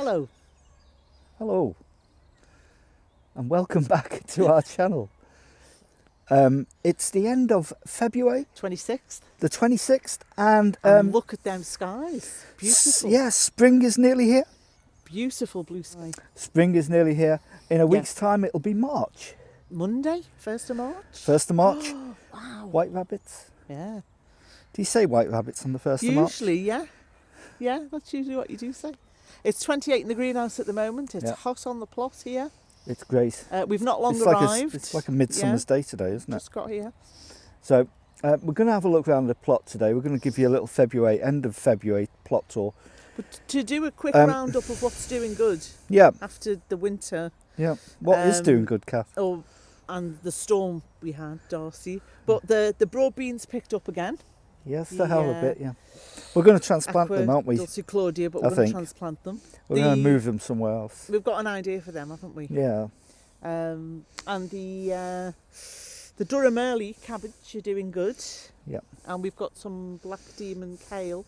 Hello. Hello, and welcome back to our channel. It's the end of February, 26th. the 26th, and Look at them skies. Beautiful. yeah, spring is nearly here. Beautiful blue sky. Spring is nearly here. In a week's time, it'll be March. Monday, 1st of March. 1st of March. Wow. White rabbits. Yeah. Do you say white rabbits on the 1st of March? Usually, yeah. Yeah, that's usually what you do say. It's 28 in the greenhouse at the moment. It's hot on the plot here. It's great. We've not long it's arrived. It's like a midsummer's day today, isn't it? Just got here. So we're going to have a look around the plot today. We're going to give you a little end of February plot tour. But to do a quick roundup of what's doing good. Yeah. After the winter. Yeah. What is doing good, Kath? And the storm we had, Darcy. But the broad beans picked up again. Yes, the hell a bit, yeah. We're going to transplant them, aren't we? Dulce Claudia, but we're going to transplant them. We're going to move them somewhere else. We've got an idea for them, haven't we? Yeah. And the Durham early cabbage are doing good. Yeah. And we've got some black demon kale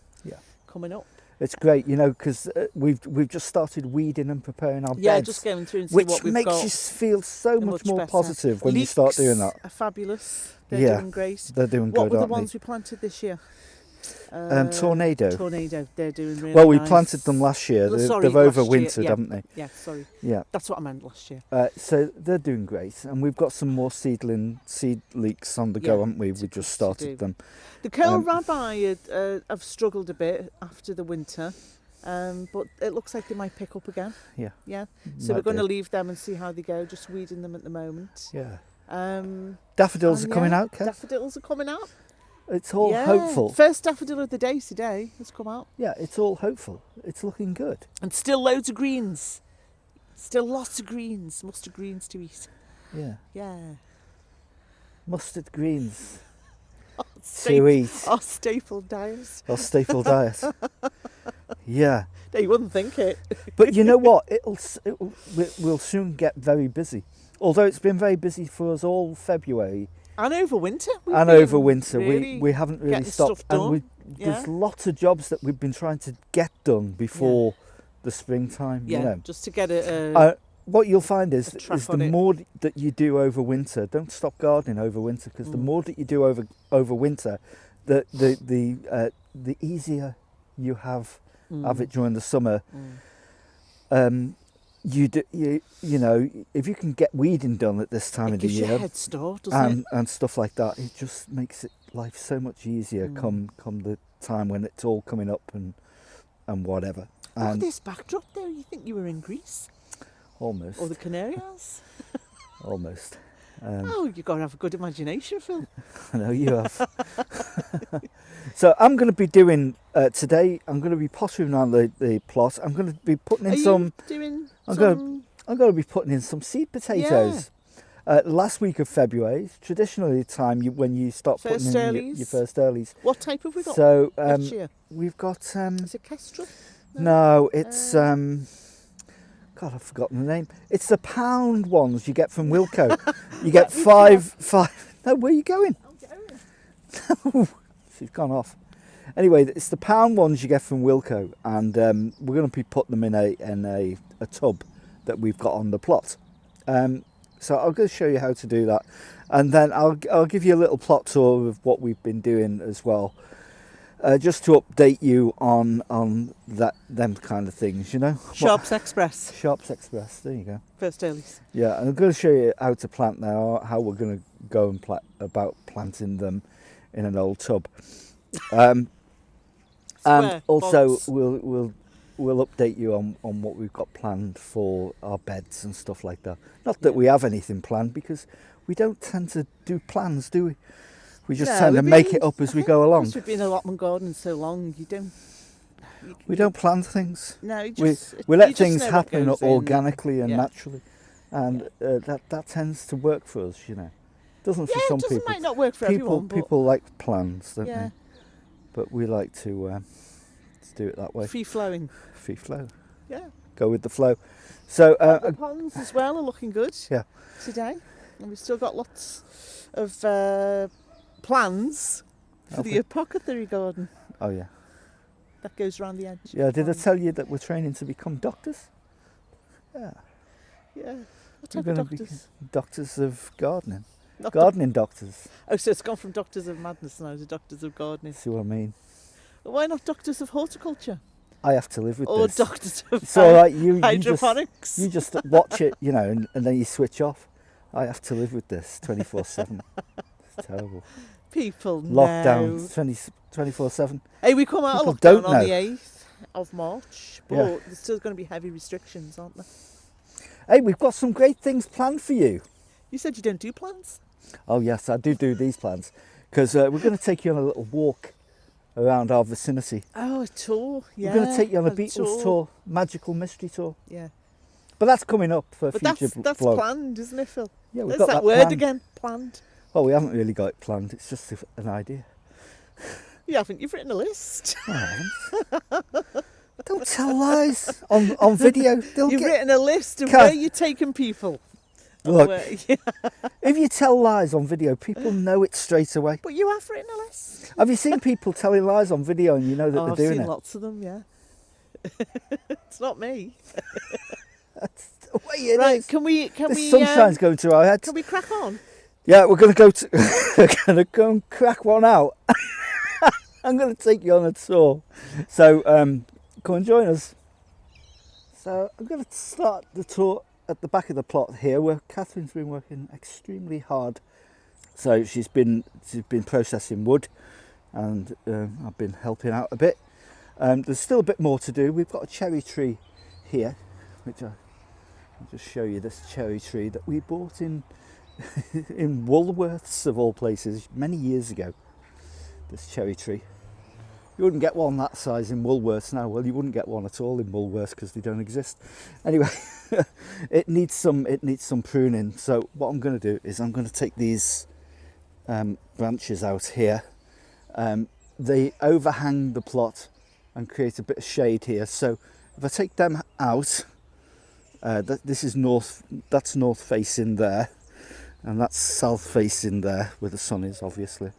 coming up. It's great, you know, because we've just started weeding and preparing our beds. Yeah, just going through and see what we've got. Which makes you feel so much more better. positive when Leeks you start doing that. Are fabulous. They're doing great. They're doing good, What were the aren't ones they? we planted this year? Tornado. Tornado, they're doing really Well, we nice. planted them last year. They've overwintered, haven't they? Yeah, sorry. Yeah. That's what I meant last year. So they're doing great. And we've got some more seed leeks on the go, haven't we? We just started them. The kale rabbi have struggled a bit after the winter. But it looks like they might pick up again. Yeah. Yeah. So we're going to leave them and see how they go, just weeding them at the moment. Yeah. Daffodils are coming out, Kev. Daffodils are coming out. It's all hopeful. First daffodil of the day today has come out. Yeah, it's all hopeful. It's looking good. And still loads of greens. Still lots of greens. Mustard greens to eat. Yeah. Yeah. Mustard greens to eat. Our staple diet. Our staple diet. Yeah. No, you wouldn't think it. But you know what? We'll soon get very busy. Although it's been very busy for us all February. And over winter. Really we haven't really stopped. And there's lots of jobs that we've been trying to get done before the springtime. Yeah, you know. just to get what you'll find is the more that you do over winter, don't stop gardening over winter, because the more that you do over winter, the easier you have it during the summer. You know, if you can get weeding done at this time of the year, gives you a head start, doesn't it? And stuff like that, it just makes life so much easier come the time when it's all coming up and whatever. Look at this backdrop there. You think you were in Greece? Almost. Or the Canary Isles? Almost. You've got to have a good imagination, Phil. I know you have. So I'm going to be doing today. I'm going to be pottering around the plot. I'm going to be putting in I'm going to be putting in some seed potatoes. Last week of February is traditionally the time when you start putting in your first earlies. What type have we got? So we've got. Is it Kestrel? No, it's. God, I've forgotten the name. It's the pound ones you get from Wilko. You get five. No, where are you going? I'm going. She's gone off. Anyway, it's the pound ones you get from Wilko, and we're going to be putting them in a tub that we've got on the plot. So I'll go show you how to do that, and then I'll give you a little plot tour of what we've been doing as well. Just to update you on them kind of things, you know. Sharps Express. Sharps Express. There you go. First earlies. Yeah, and I'm going to show you how to plant now, how we're going to go and about planting them in an old tub. And also we'll update you on what we've got planned for our beds and stuff like that. Not that we have anything planned, because we don't tend to do plans, do we? We just tend to make it up as we go along. We've been in allotment garden so long, we don't plan things. No, we let things happen organically and naturally, and that tends to work for us, you know. Doesn't for some people. Might not work for everyone. People like plans, don't they? But we like to do it that way. Free flowing. Free flow. Yeah. Go with the flow. So the ponds as well are looking good. Yeah. Today, and we've still got lots of plans for the Apothecary Garden. Oh yeah. that goes around the edge. Yeah, did I tell you that we're training to become doctors? Yeah. Yeah. What We're type of going to be doctors? doctors of gardening. Not Gardening doctors. Oh, so it's gone from doctors of madness now to doctors of gardening. See what I mean? Well, why not doctors of horticulture? I have to live with Or this. doctors of It's all right. You hydroponics? you just watch it, you know, and then you switch off. I have to live with this 24/7. It's terrible. People Lockdown know. 24/7. Hey, we come out People of don't lockdown on know. the 8th of March, but Yeah. there's still going to be heavy restrictions, aren't there? Hey, we've got some great things planned for you. You said you don't do plans? Oh yes, I do these plans because we're going to take you on a little walk around our vicinity. Oh, a tour, yeah. We're going to take you on a Beatles tour, magical mystery tour. Yeah. But that's coming up for a But future that's vlog. planned, isn't it, Phil? Yeah, we've There's got that that word planned. again, planned. Well, we haven't really got it planned. It's just an idea. You haven't, you've written a list. No, I haven't. Don't tell lies on video. They'll You've get... written a list of Kat. where you're taking people. Look, Yeah. if you tell lies on video, people know it straight away. But you have written a list. Have you seen people telling lies on video and you know that Oh, they're I've doing seen it? lots of them, yeah. It's not me. That's the way it Right, is. can we The sunshine's going through our heads. can we crack on? Yeah, we're going to go to... we're going to go and crack one out. I'm going to take you on a tour. So, come and join us. So, I'm going to start the tour at the back of the plot here, where Catherine's been working extremely hard. So, she's been processing wood, and I've been helping out a bit. There's still a bit more to do. We've got a cherry tree here, which I'll just show you this cherry tree that we bought in in Woolworths of all places many years ago. This cherry tree, you wouldn't get one that size in Woolworths now. Well, you wouldn't get one at all in Woolworths because they don't exist. Anyway, it needs some pruning. So what I'm going to do is I'm going to take these branches out here. They overhang the plot and create a bit of shade here. So if I take them out, this is north. That's north facing there. And that's south facing there where the sun is, obviously.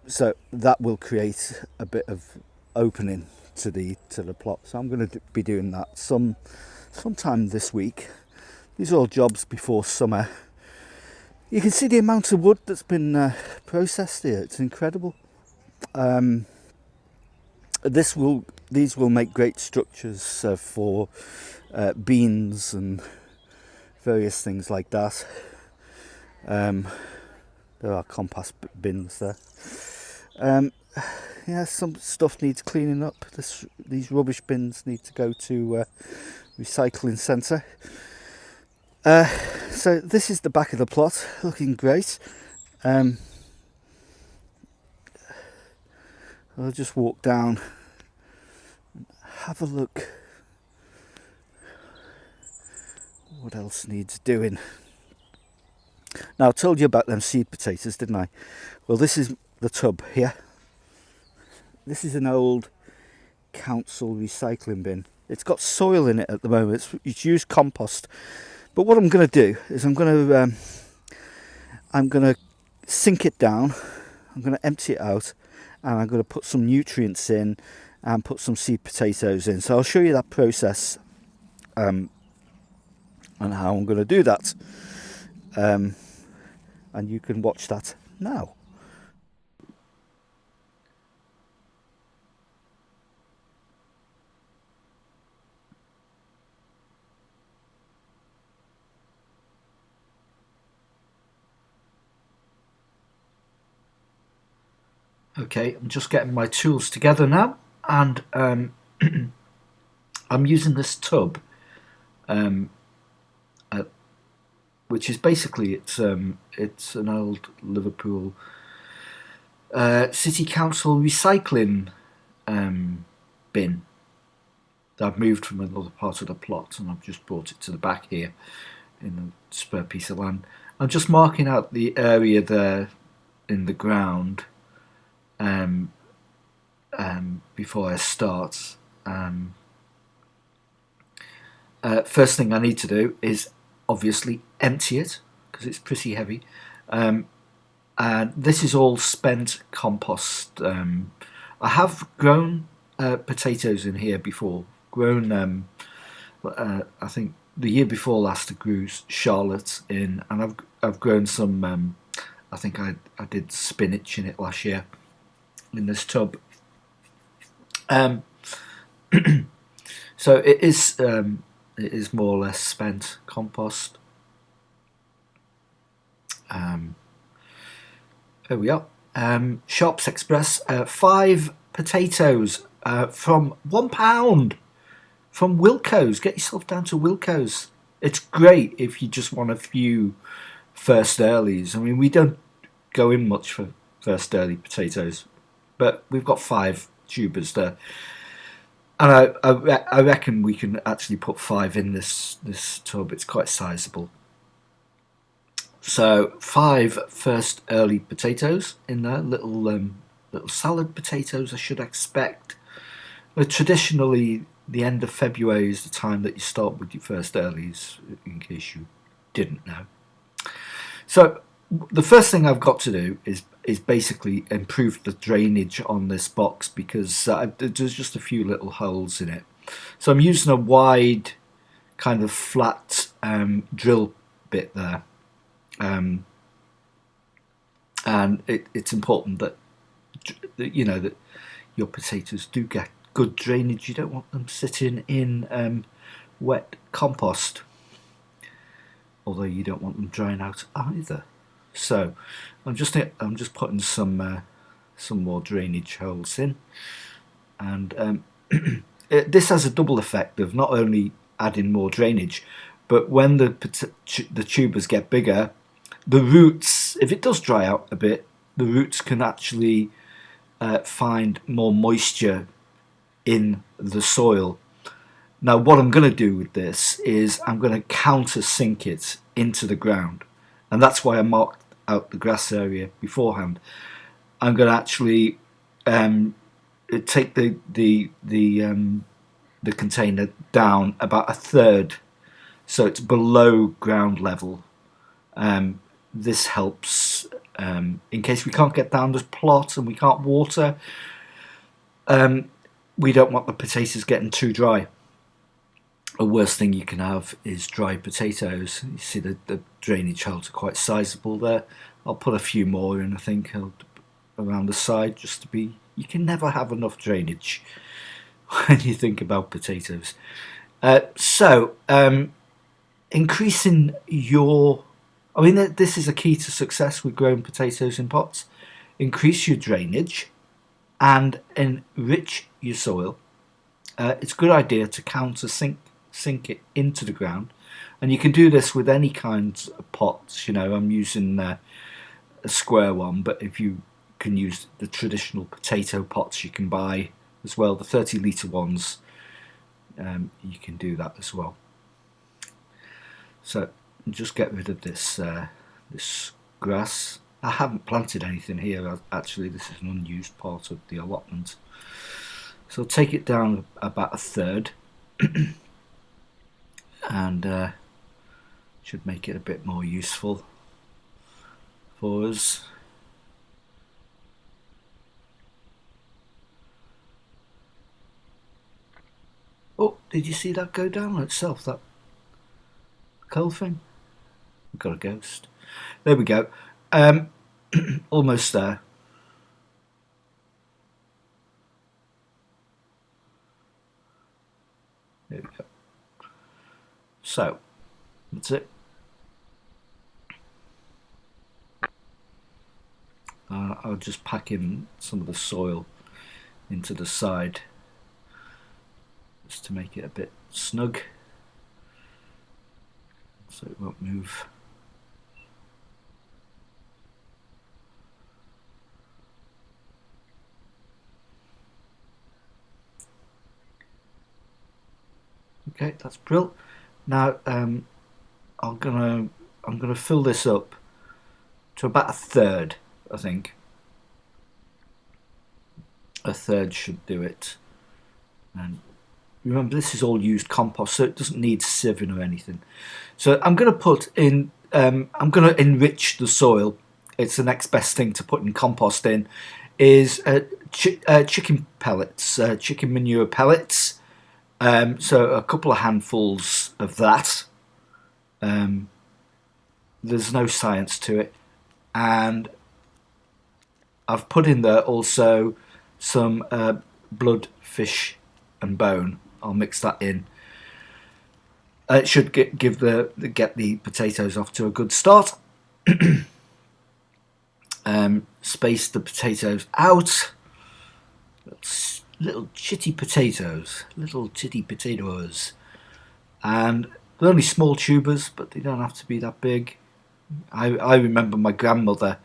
So that will create a bit of opening to the plot. So I'm going to be doing that sometime this week. These are all jobs before summer. You can see the amount of wood that's been processed here. It's incredible. These will make great structures for beans and various things like that. There are compost bins there. Yeah, some stuff needs cleaning up. These rubbish bins need to go to recycling centre. So this is the back of the plot, looking great. I'll just walk down and have a look. What else needs doing? Now, I told you about them seed potatoes, didn't I? Well, this is the tub here. This is an old council recycling bin. It's got soil in it at the moment. It's used compost. But what I'm going to do is I'm going to sink it down. I'm going to empty it out, and I'm going to put some nutrients in and put some seed potatoes in. So I'll show you that process and how I'm going to do that. And you can watch that now. Okay, I'm just getting my tools together now, and I'm using this tub, which is basically it's an old Liverpool City Council recycling bin that I've moved from another part of the plot, and I've just brought it to the back here in a spare piece of land. I'm just marking out the area there in the ground before I start. First thing I need to do is obviously empty it because it's pretty heavy. And this is all spent compost. I have grown potatoes in here before. Grown, I think the year before last I grew Charlotte in, and I've grown some. I think I did spinach in it last year in this tub. So it is more or less spent compost. There we are. Shops Express, 5 potatoes from £1 from Wilko's. Get yourself down to Wilko's. It's great if you just want a few first earlies. I mean, we don't go in much for first early potatoes, but we've got 5 tubers there. And I reckon we can actually put 5 in this tub. It's quite sizable. So 5 first early potatoes in there, little salad potatoes I should expect. But traditionally, the end of February is the time that you start with your first earlies, in case you didn't know. So the first thing I've got to do is basically improve the drainage on this box, because there's just a few little holes in it. So I'm using a wide kind of flat drill bit there. And it's important that you know that your potatoes do get good drainage. You don't want them sitting in wet compost, although you don't want them drying out either. So I'm just putting some more drainage holes in, and this has a double effect of not only adding more drainage, but when the tubers get bigger, the roots, if it does dry out a bit, the roots can actually find more moisture in the soil. Now what I'm going to do with this is I'm going to countersink it into the ground, and that's why I marked out the grass area beforehand. I'm going to actually take the container down about a third, so it's below ground level. This helps in case we can't get down this plot and we can't water. We don't want the potatoes getting too dry. The worst thing you can have is dry potatoes. You see the drainage holes are quite sizable there. I'll put a few more in, I think, around the side, just to be... You can never have enough drainage when you think about potatoes. So increasing your... I mean, this is a key to success with growing potatoes in pots. Increase your drainage and enrich your soil. It's a good idea to countersink it into the ground, and you can do this with any kinds of pots. You know, I'm using a square one, but if you can use the traditional potato pots you can buy as well, the 30-litre ones, you can do that as well. So just get rid of this grass. I haven't planted anything here, actually. This is an unused part of the allotment. So take it down about a third and should make it a bit more useful for us. Oh, did you see that go down on itself, that coal thing? We've got a ghost. There we go. Almost there. There we go. So, that's it. I'll just pack in some of the soil into the side just to make it a bit snug so it won't move. Okay, that's brilliant. Now I'm gonna fill this up to about a third. I think a third should do it. And remember, this is all used compost, so it doesn't need sieving or anything. So I'm going to put in. I'm going to enrich the soil. It's the next best thing to putting compost in. is chicken pellets, chicken manure pellets. So a couple of handfuls of that. There's no science to it. And I've put in there also some blood, fish and bone. I'll mix that in. It should get the potatoes off to a good start. Space the potatoes out. Little chitty potatoes. And they're only small tubers, but they don't have to be that big. I remember my grandmother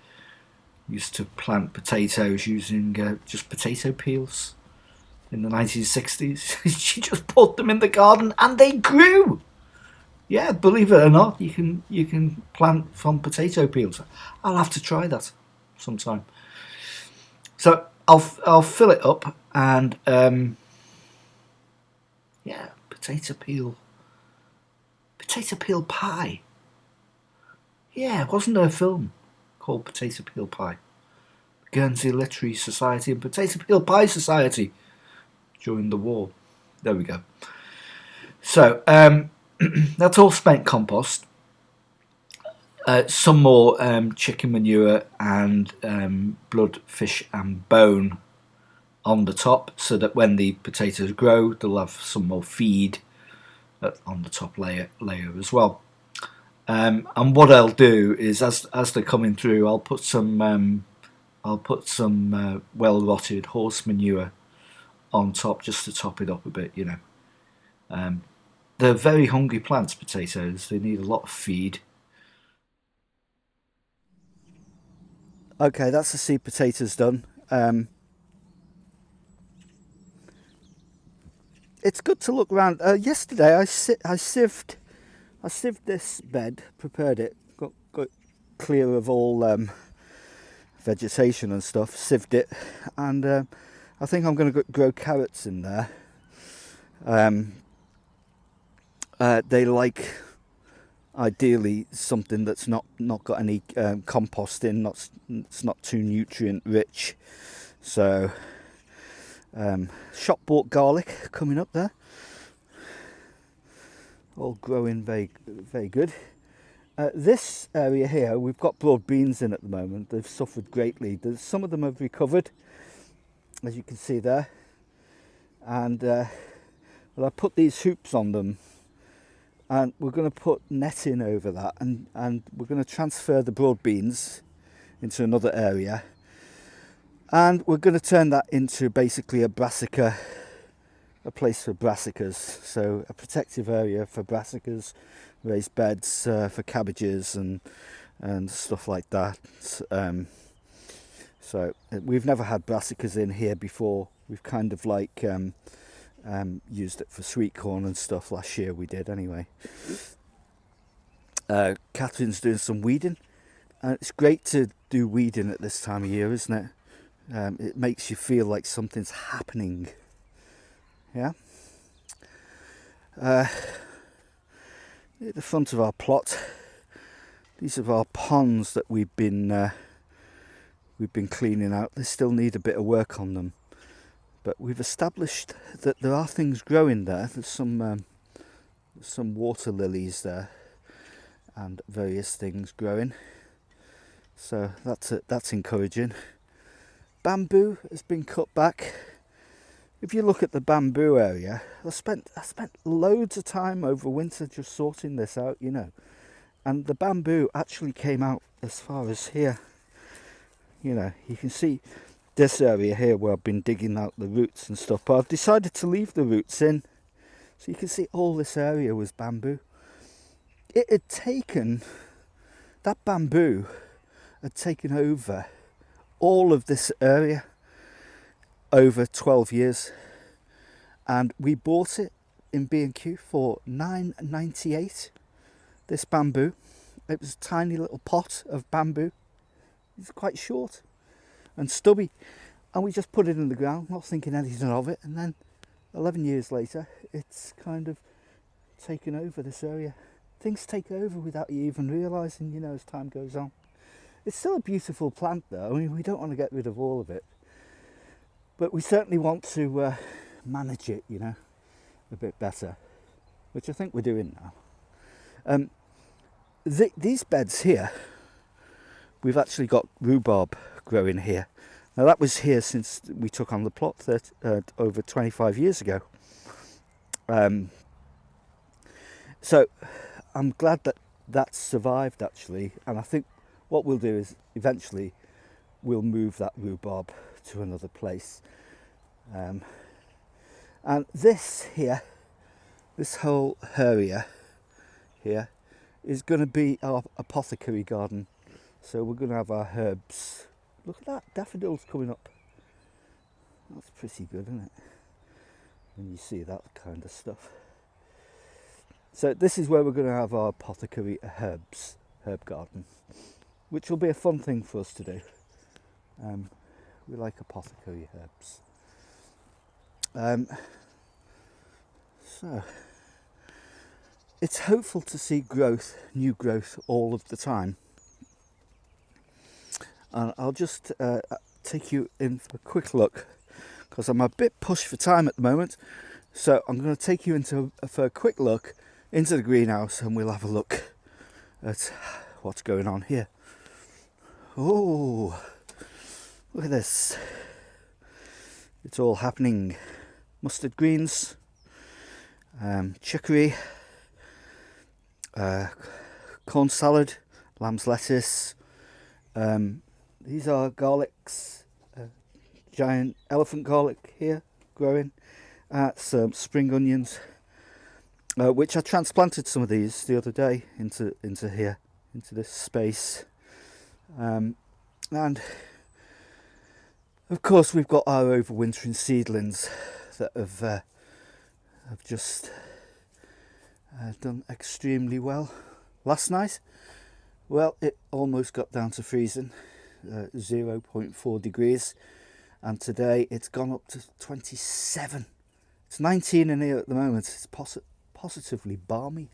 used to plant potatoes using just potato peels in the 1960s. She just put them in the garden and they grew. Yeah, believe it or not, you can plant from potato peels. I'll have to try that sometime. So I'll fill it up and potato peel pie. Yeah, wasn't there a film called Potato Peel Pie? Guernsey Literary Society and Potato Peel Pie Society during the war. There we go. So that's all spent compost. Some more chicken manure and blood, fish and bone on the top, so that when the potatoes grow, they'll have some more feed on the top layer as well. And what I'll do is, as they're coming through, I'll put some well rotted horse manure on top, just to top it up a bit, They're very hungry plants, potatoes. They need a lot of feed. Okay, that's the seed potatoes done. It's good to look around. Yesterday I sieved this bed, prepared it, got clear of all vegetation and stuff, sieved it, and I think I'm going to grow carrots in there. They like, ideally, something that's not got any compost in, it's not too nutrient rich. So shop bought garlic coming up there, all growing very, very good. This area here, we've got broad beans in at the moment. They've suffered greatly. Some of them have recovered, as you can see there, and well, I put these hoops on them, and we're going to put netting over that, and we're going to transfer the broad beans into another area, and we're going to turn that into basically a brassica, a place for brassicas, so a protective area for brassicas, raised beds for cabbages and stuff like that. So we've never had brassicas in here before. We've kind of like used it for sweet corn and stuff. Last year we did anyway. Catherine's doing some weeding, and it's great to do weeding at this time of year, isn't it? It makes you feel like something's happening. Yeah. At the front of our plot, these are our ponds that we've been cleaning out. They still need a bit of work on them, but we've established that there are things growing there. There's some water lilies there and various things growing, so that's encouraging. Bamboo has been cut back. If you look at the bamboo area, I spent loads of time over winter just sorting this out, and the bamboo actually came out as far as here. You can see this area here where I've been digging out the roots and stuff, but I've decided to leave the roots in, so you can see all this area was bamboo. That bamboo had taken over all of this area over 12 years, and we bought it in B&Q for $9.98. This bamboo, it was a tiny little pot of bamboo. It's quite short and stubby, and we just put it in the ground, not thinking anything of it, and then 11 years later it's kind of taken over this area. Things take over without you even realising, as time goes on. It's still a beautiful plant though. I mean, we don't want to get rid of all of it. But we certainly want to manage it, you know, a bit better, which I think we're doing now. These beds here, we've actually got rhubarb growing here. Now that was here since we took on the plot over 25 years ago. So I'm glad that that's survived actually, and I think what we'll do is eventually we'll move that rhubarb to another place. And this here, this whole area here is going to be our apothecary garden. So we're going to have our herbs. Look at that, daffodils coming up. That's pretty good, isn't it? When you see that kind of stuff. So this is where we're going to have our apothecary herb garden, which will be a fun thing for us to do. We like apothecary herbs. So it's hopeful to see growth, new growth all of the time. And I'll just take you in for a quick look, because I'm a bit pushed for time at the moment. So I'm going to take you for a quick look into the greenhouse, and we'll have a look at what's going on here. Oh, look at this. It's all happening. Mustard greens, chicory, corn salad, lamb's lettuce. These are garlics, giant elephant garlic here growing. Some spring onions, which I transplanted some of these the other day into here, into this space. And of course we've got our overwintering seedlings that have just done extremely well. Last night, well, it almost got down to freezing, 0.4 degrees, and today it's gone up to 27. It's 19 in here at the moment. It's positively balmy.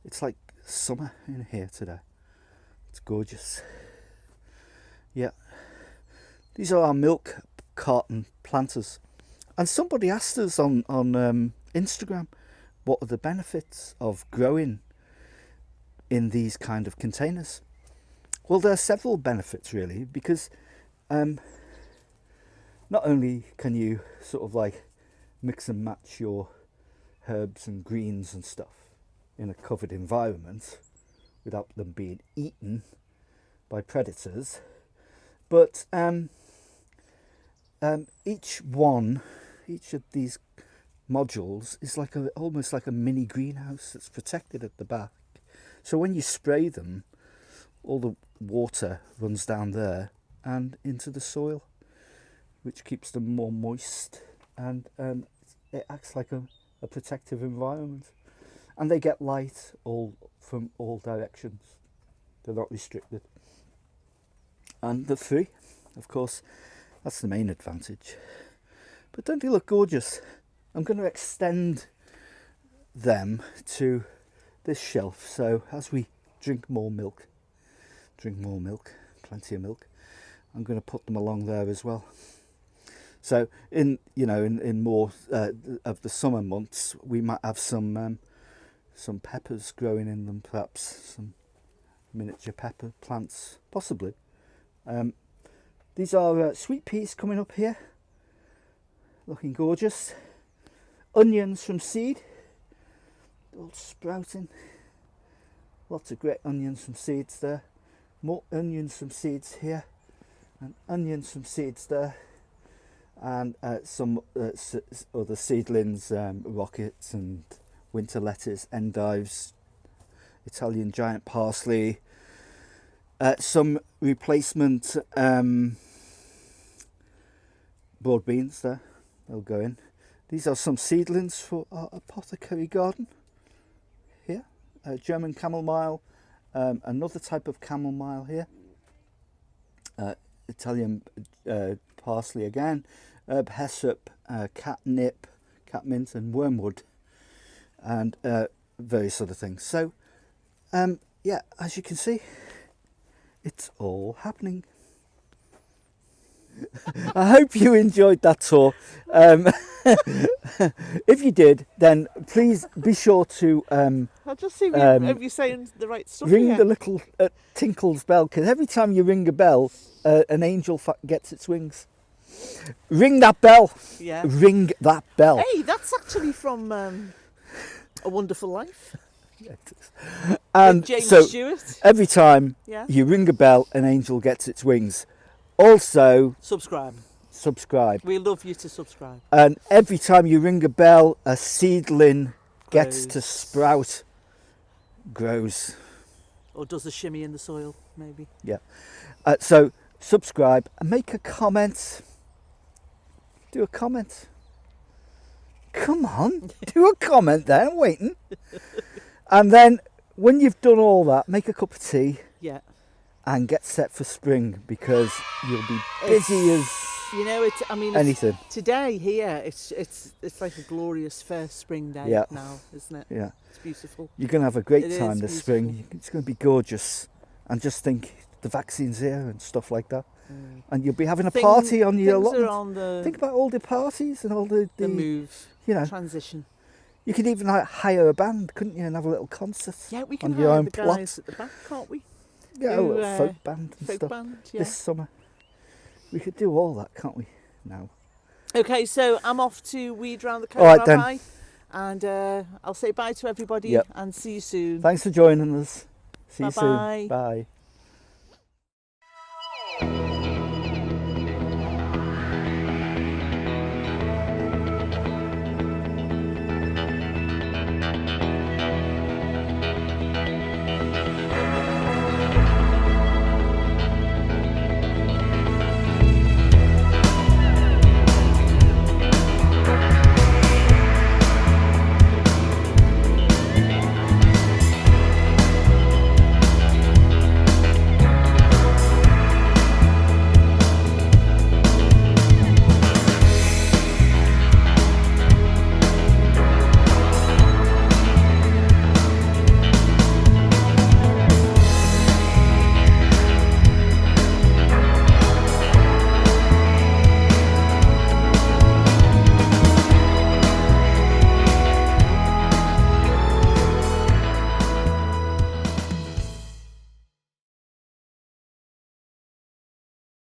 It's like summer in here today. It's gorgeous. Yeah. These are our milk carton planters. And somebody asked us on Instagram, what are the benefits of growing in these kind of containers? Well, there are several benefits really, because not only can you sort of like mix and match your herbs and greens and stuff in a covered environment without them being eaten by predators, but each of these modules is like almost like a mini greenhouse that's protected at the back. So when you spray them, all the water runs down there and into the soil, which keeps them more moist, and it acts like a protective environment. And they get light from all directions. They're not restricted. And they're free, of course. That's the main advantage. But don't they look gorgeous? I'm going to extend them to this shelf. So as we drink more milk, plenty of milk, I'm going to put them along there as well. So in more of the summer months, we might have some peppers growing in them, perhaps some miniature pepper plants, possibly. These are sweet peas coming up here, looking gorgeous. Onions from seed, all sprouting. Lots of great onions from seeds there. More onions from seeds here, and onions from seeds there. And some other seedlings, rockets and winter lettuce, endives, Italian giant parsley, some replacement broad beans there, they'll go in. These are some seedlings for our apothecary garden here. German chamomile, another type of chamomile here, Italian parsley again, herb hyssop, catnip, catmint and wormwood, and various other things. So yeah, as you can see, it's all happening. I hope you enjoyed that tour. If you did, then please be sure to I'll just see if you're saying the right stuff ring here. the little tinkles bell, because every time you ring a bell, an angel gets its wings. Ring that bell. Yeah. Ring that bell. Hey, that's actually from A Wonderful Life. And with James so Stewart. every time Yeah. you ring a bell, an angel gets its wings. Also, subscribe. We love you to subscribe. And every time you ring a bell, a seedling gets to Grows. sprout, grows. Or does a shimmy in the soil, maybe. Yeah. So subscribe and make a comment. Do a comment. Come on, do a comment there. I'm waiting. And then when you've done all that, make a cup of tea. Yeah. And get set for spring, because you'll be busy as you know. It's. I mean, anything. Today here, it's like a glorious first spring day now, isn't it? Yeah. It's beautiful. You're going to have a great It time is this beautiful. spring. It's going to be gorgeous. And just think, the vaccine's here and stuff like that. And you'll be having a party on your Things are allotment. on the Think about all the parties and all the move, you know, transition. you could even like hire a band, couldn't you, and have a little concert. Yeah, we can on your hire own the plot. guys at the back, can't we? Yeah, a do, little folk band and folk stuff. band, yeah. This summer. We could do all that, can't we? Now. Okay, so I'm off to weed round the All right, then. Rabbi, and I'll say bye to everybody Yep. and see you soon. Thanks for joining us. See you Bye-bye. soon. Bye.